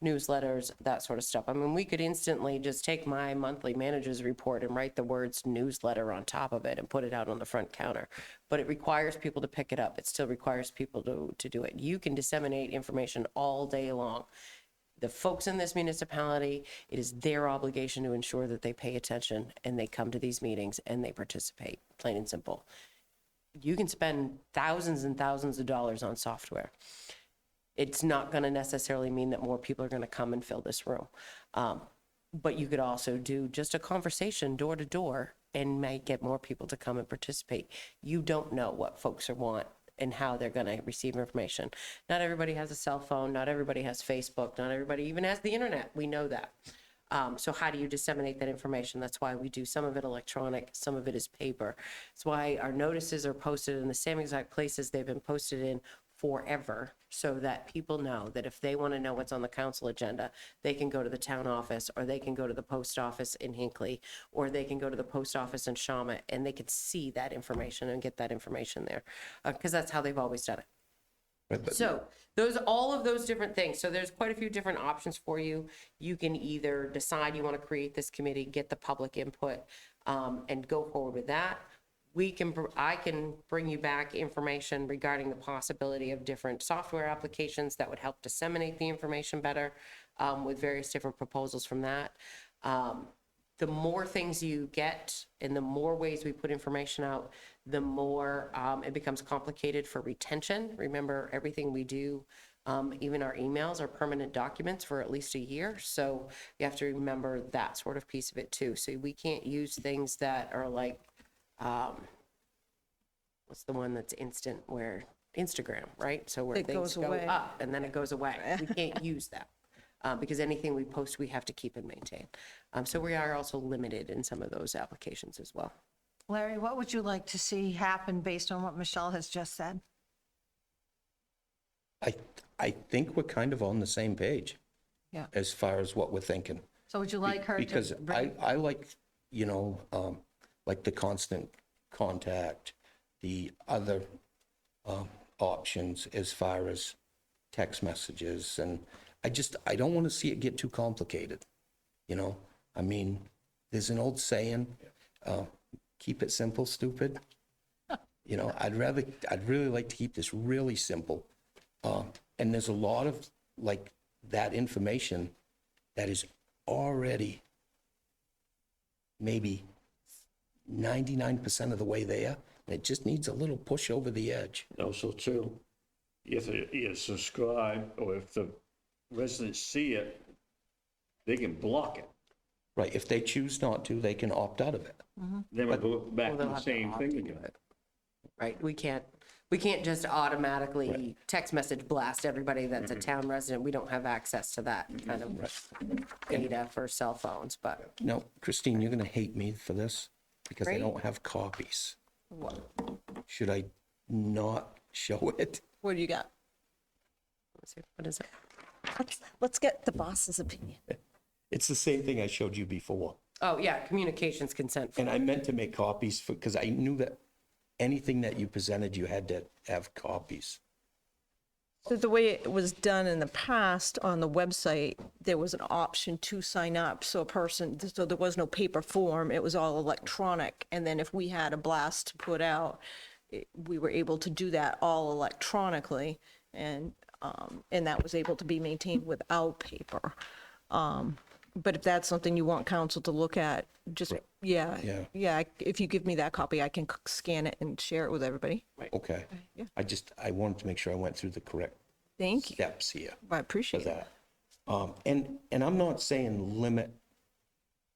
newsletters, that sort of stuff. I mean, we could instantly just take my monthly manager's report and write the words newsletter on top of it and put it out on the front counter. But it requires people to pick it up. It still requires people to do it. You can disseminate information all day long. The folks in this municipality, it is their obligation to ensure that they pay attention and they come to these meetings and they participate, plain and simple. You can spend thousands and thousands of dollars on software. It's not going to necessarily mean that more people are going to come and fill this room. But you could also do just a conversation door to door and might get more people to come and participate. You don't know what folks want and how they're going to receive information. Not everybody has a cell phone. Not everybody has Facebook. Not everybody even has the internet. We know that. So how do you disseminate that information? That's why we do some of it electronic, some of it is paper. That's why our notices are posted in the same exact places they've been posted in forever, so that people know that if they want to know what's on the council agenda, they can go to the town office, or they can go to the post office in Hinckley, or they can go to the post office in Shawmut, and they could see that information and get that information there, because that's how they've always done it. So all of those different things. So there's quite a few different options for you. You can either decide you want to create this committee, get the public input, and go forward with that. I can bring you back information regarding the possibility of different software applications that would help disseminate the information better, with various different proposals from that. The more things you get and the more ways we put information out, the more it becomes complicated for retention. Remember, everything we do, even our emails, are permanent documents for at least a year. So you have to remember that sort of piece of it too. So we can't use things that are like, what's the one that's instant, where Instagram, right? So where It things goes go away. up and then it goes away. We can't use that because anything we post, we have to keep and maintain. So we are also limited in some of those applications as well. Larry, what would you like to see happen based on what Michelle has just said? I think we're kind of on the same page. Yeah. As far as what we're thinking. So would you like her to Because bring? I like, like the constant contact, the other options as far as text messages. And I don't want to see it get too complicated, I mean, there's an old saying, keep it simple, stupid. I'd really like to keep this really simple. And there's a lot of like that information that is already maybe 99% of the way there. And it just needs a little push over the edge. Also too, if you subscribe, or if the residents see it, they can block it. Right, if they choose not to, they can opt out of it. Then we go back to they'll the have to same opt thing into again. it. Right, we can't just automatically text message blast everybody that's a town resident. We don't have access to that kind of data for cell phones, but. Now, Christine, you're gonna hate me for this because I Great. don't have copies. Should I not show it? What do you got? Let's see, what is it? Let's get the boss's opinion. It's the same thing I showed you before. Oh, yeah, communications consent form. And I meant to make copies because I knew that anything that you presented, you had to have copies. So the way it was done in the past on the website, there was an option to sign up. So there was no paper form, it was all electronic. And then if we had a blast to put out, we were able to do that all electronically. And And that was able to be maintained without paper. But if that's something you want council to look at, just, Yeah. yeah, if you give me that copy, I can scan it and share it with everybody. Okay. Yeah. I wanted to make sure I went through the correct Thank you. steps here I for appreciate it. that. And I'm not saying limit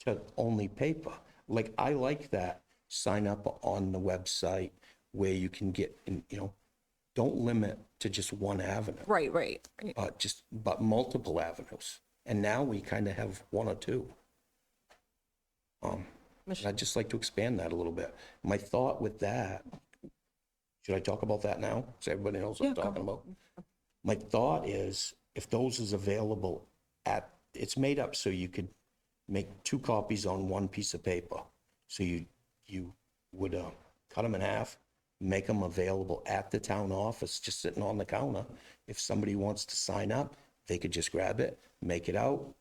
to only paper. Like, I like that, sign up on the website where you can get, don't limit to just one avenue. Right, right. But multiple avenues. And now we kind of have one or two. And I'd just like to expand that a little bit. My thought with that, should I talk about that now? So everybody knows what I'm talking about. My thought is, if those is available it's made up so you could make 2 copies on 1 piece of paper. So you would cut them in half, make them available at the town office, just sitting on the counter. If somebody wants to sign up, they could just grab it, make it out.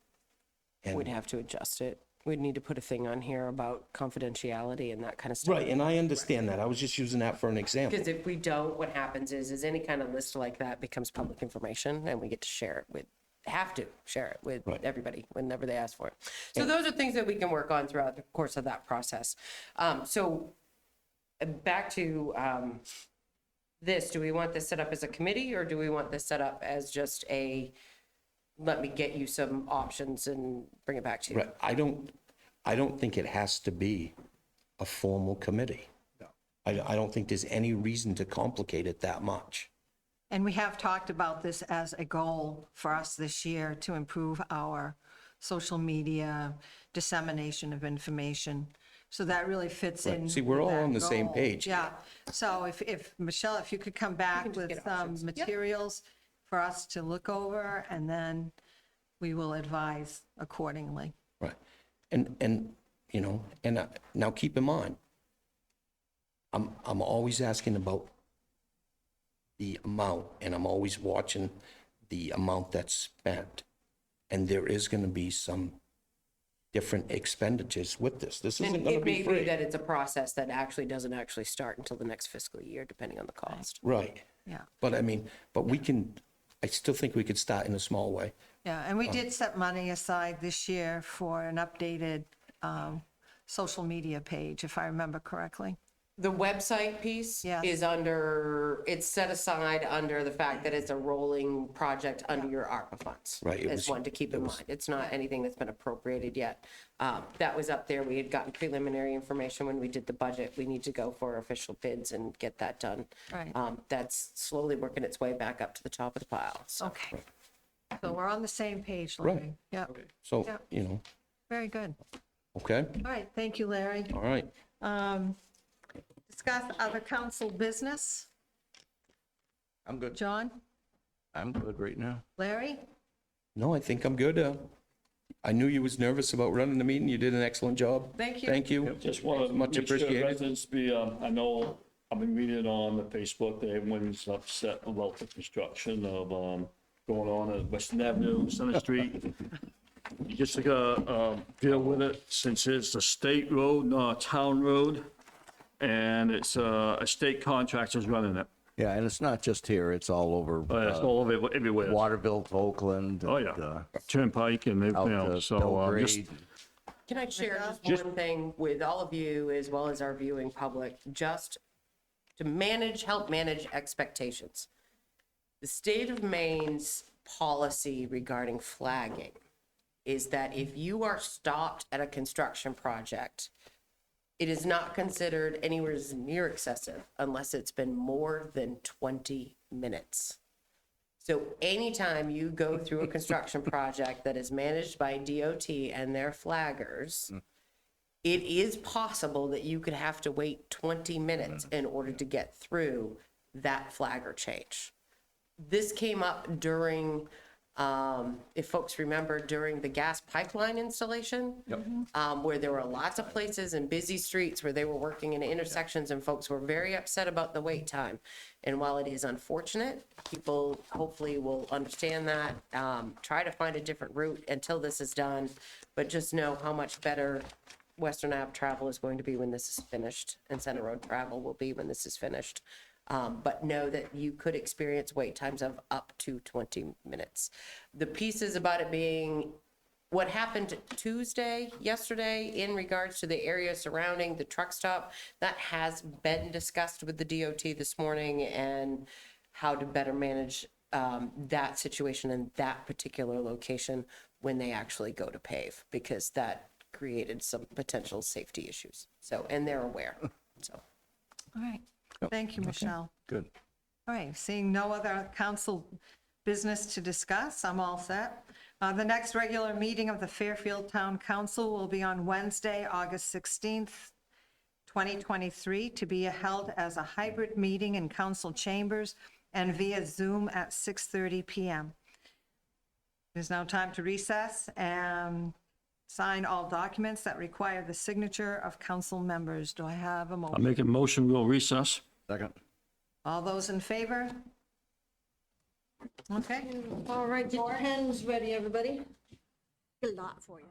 We'd have to adjust it. We'd need to put a thing on here about confidentiality and that kind of stuff. Right, and I understand that. I was just using that for an example. Because if we don't, what happens is any kind of list like that becomes public information and we get to share it with, have to share it with everybody whenever they ask for it. So those are things that we can work on throughout the course of that process. So back to this, do we want this set up as a committee or do we want this set up as just let me get you some options and bring it back to you? Right, I don't think it has to be a formal committee. No. I don't think there's any reason to complicate it that much. And we have talked about this as a goal for us this year to improve our social media dissemination of information. So that really fits in. See, we're with all that on the same goal. page. Yeah. So if Michelle, if you could come back just with get some options. Yep. materials for us to look over, and then we will advise accordingly. Right. And now keep in mind, I'm always asking about the amount, and I'm always watching the amount that's spent. And there is going to be some different expenditures with this. This isn't And going to it be may be free. that it's a process that actually doesn't actually start until the next fiscal year, depending on the cost. Right. Yeah. But I still think we could start in a small way. Yeah, and we did set money aside this year for an updated social media page, if I remember correctly. The website piece Yes. is it's set aside under the fact that it's a rolling project under your ARPA funds. Right, it Is was- one to keep in mind. It's not anything that's been appropriated yet. That was up there. We had gotten preliminary information when we did the budget. We need to go for official bids and get that done. Right. That's slowly working its way back up to the top of the pile. So Okay. So we're on the same page, Right. Larry. Yeah, So, Yeah. very good. okay, All right, thank you, Larry. all right. Discuss other council business. I'm good. John, I'm good right now. Larry? No, I think I'm good. I knew you was nervous about running the meeting. You did an excellent job. Thank you. Thank you. Just want to Much make sure appreciated. residents be, I know, I've been reading on the Facebook that everyone's upset about the construction of, going on at Western Avenue, Center Street. You just gotta, deal with it since it's a state road, not a town road. And it's, a state contractor's running it. Yeah, and it's not just here, it's all over. It's all over, everywhere. Waterville, Oakland. Oh, yeah. Turnpike and Out everything to else. So, just, Belgrade. can I share just one thing with all of you as well as our viewing public, just to help manage expectations? The state of Maine's policy regarding flagging is that if you are stopped at a construction project, it is not considered anywhere near excessive unless it's been more than 20 minutes. So anytime you go through a construction project that is managed by DOT and their flaggers, it is possible that you could have to wait 20 minutes in order to get through that flagger change. This came up during, if folks remember, during the gas pipeline installation, where there were lots of places and busy streets where they were working in intersections and folks were very upset about the wait time. And while it is unfortunate, people hopefully will understand that, try to find a different route until this is done, but just know how much better Western Ave travel is going to be when this is finished, and Center Road travel will be when this is finished. but know that you could experience wait times of up to 20 minutes. The pieces about it being what happened yesterday, in regards to the area surrounding the truck stop, that has been discussed with the DOT this morning, and how to better manage that situation in that particular location when they actually go to pave, because that created some potential safety issues. So, and they're aware, so. All right. Thank you, Michelle. Good. All right, seeing no other council business to discuss, I'm all set. The next regular meeting of the Fairfield Town Council will be on Wednesday, August 16th, 2023, to be held as a hybrid meeting in council chambers and via Zoom at 6:30 PM. There's now time to recess and sign all documents that require the signature of council members. Do I have a I'll motion? make a motion, we'll recess. Second. All those in favor? Okay. All right, get your pens ready, everybody. A lot for you.